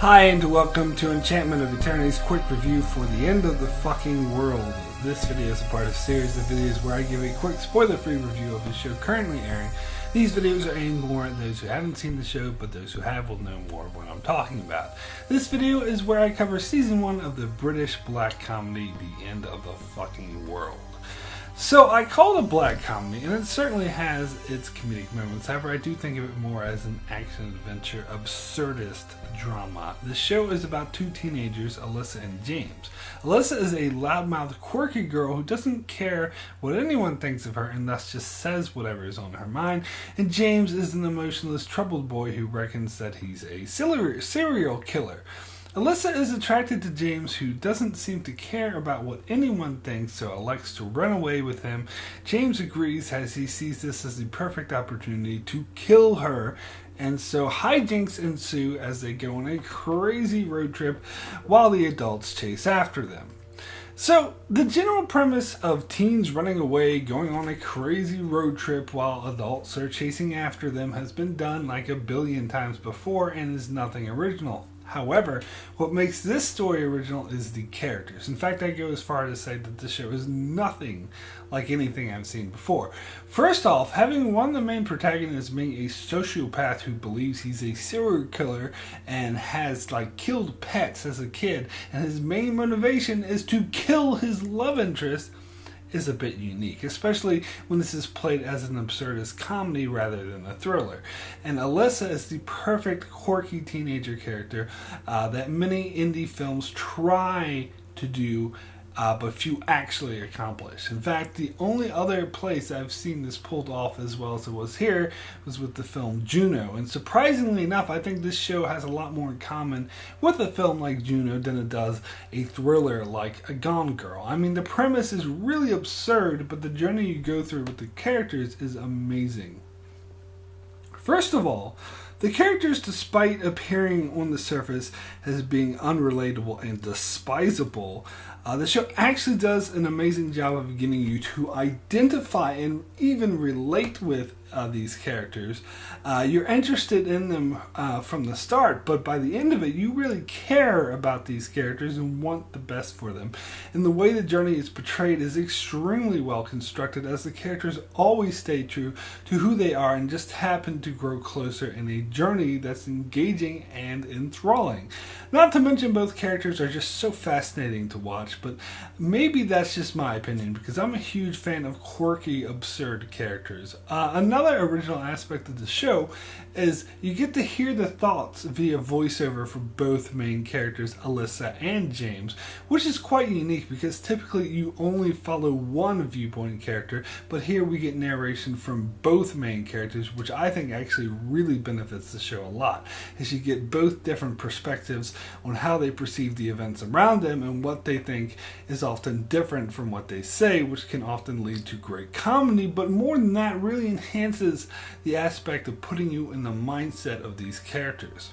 Hi and welcome to Enchantment of Eternity's quick review for the end of the fucking world. This video is a part of a series of videos where I give a quick spoiler-free review of the show currently airing. These videos are aimed more at those who haven't seen the show, but those who have will know more of what I'm talking about. This video is where I cover season 1 of the British black comedy The End of the Fucking World. So I call it a black comedy, and it certainly has its comedic moments. However, I do think of it more as an action-adventure, absurdist drama. The show is about two teenagers, Alyssa and James. Alyssa is a loudmouth, quirky girl who doesn't care what anyone thinks of her and thus just says whatever is on her mind. And James is an emotionless, troubled boy who reckons that he's a serial killer. Alyssa is attracted to James, who doesn't seem to care about what anyone thinks, so elects to run away with him. James agrees as he sees this as the perfect opportunity to kill her, and so hijinks ensue as they go on a crazy road trip while the adults chase after them. So, the general premise of teens running away, going on a crazy road trip while adults are chasing after them has been done like a billion times before and is nothing original. However, what makes this story original is the characters. In fact, I go as far as to say that this show is nothing like anything I've seen before. First off, having one of the main protagonists being a sociopath who believes he's a serial killer and has killed pets as a kid, and his main motivation is to kill his love interest, is a bit unique, especially when this is played as an absurdist comedy rather than a thriller. And Alyssa is the perfect quirky teenager character that many indie films try to do, but few actually accomplish. In fact, the only other place I've seen this pulled off as well as it was here was with the film Juno. And surprisingly enough, I think this show has a lot more in common with a film like Juno than it does a thriller like A Gone Girl. I mean, the premise is really absurd, but the journey you go through with the characters is amazing. First of all, the characters, despite appearing on the surface as being unrelatable and despisable, the show actually does an amazing job of getting you to identify and even relate with these characters. You're interested in them from the start, but by the end of it, you really care about these characters and want the best for them. And the way the journey is portrayed is extremely well constructed, as the characters always stay true to who they are and just happen to grow closer in a journey that's engaging and enthralling. Not to mention, both characters are just so fascinating to watch, but maybe that's just my opinion because I'm a huge fan of quirky, absurd characters. Another original aspect of the show is you get to hear the thoughts via voiceover for both main characters, Alyssa and James, which is quite unique because typically you only follow one viewpoint character, but here we get narration from both main characters, which I think actually really benefits the show a lot, as you get both different perspectives on how they perceive the events around them and what they think is often different from what they say, which can often lead to great comedy, but more than that, really enhances the aspect of putting you in the mindset of these characters.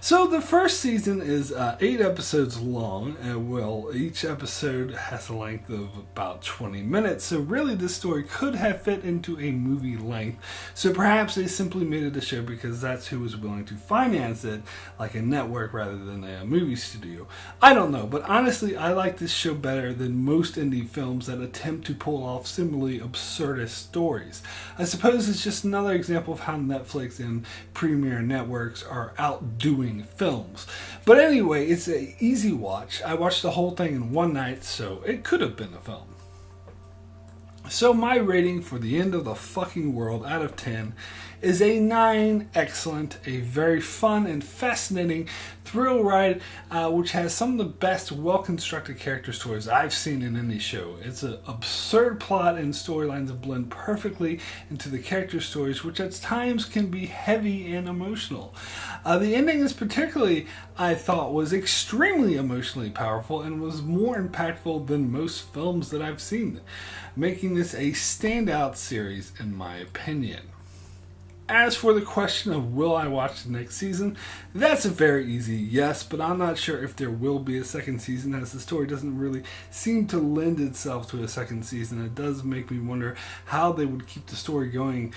So the first season is 8 episodes long, and each episode has a length of about 20 minutes, so really this story could have fit into a movie length, so perhaps they simply made it a show because that's who was willing to finance it, like a network rather than a movie studio. I don't know, but honestly I like this show better than most indie films that attempt to pull off similarly absurdist stories. I suppose it's just another example of how Netflix and premier networks are outdoing films. But anyway, it's an easy watch. I watched the whole thing in one night, so it could have been a film. So my rating for The End of the Fucking World out of 10 is a 9. Excellent, a very fun and fascinating thrill ride, which has some of the best well-constructed character stories I've seen in any show. It's an absurd plot and storylines that blend perfectly into the character stories, which at times can be heavy and emotional. The ending is particularly, I thought, was extremely emotionally powerful and was more impactful than most films that I've seen, making this a standout series in my opinion. As for the question of will I watch the next season, that's a very easy yes, but I'm not sure if there will be a second season, as the story doesn't really seem to lend itself to a second season. It does make me wonder how they would keep the story going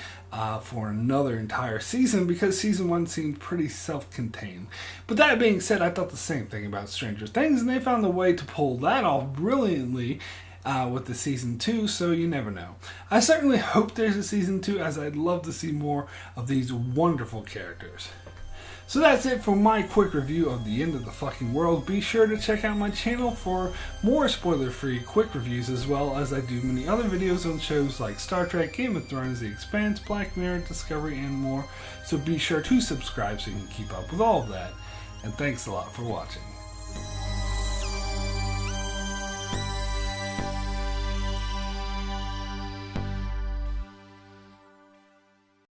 for another entire season, because season 1 seemed pretty self-contained. But that being said, I thought the same thing about Stranger Things, and they found a way to pull that off brilliantly with the season 2, so you never know. I certainly hope there's a season 2, as I'd love to see more of these wonderful characters. So that's it for my quick review of The End of the Fucking World. Be sure to check out my channel for more spoiler-free quick reviews, as well as I do many other videos on shows like Star Trek, Game of Thrones, The Expanse, Black Mirror, Discovery, and more. So be sure to subscribe so you can keep up with all of that. And thanks a lot for watching.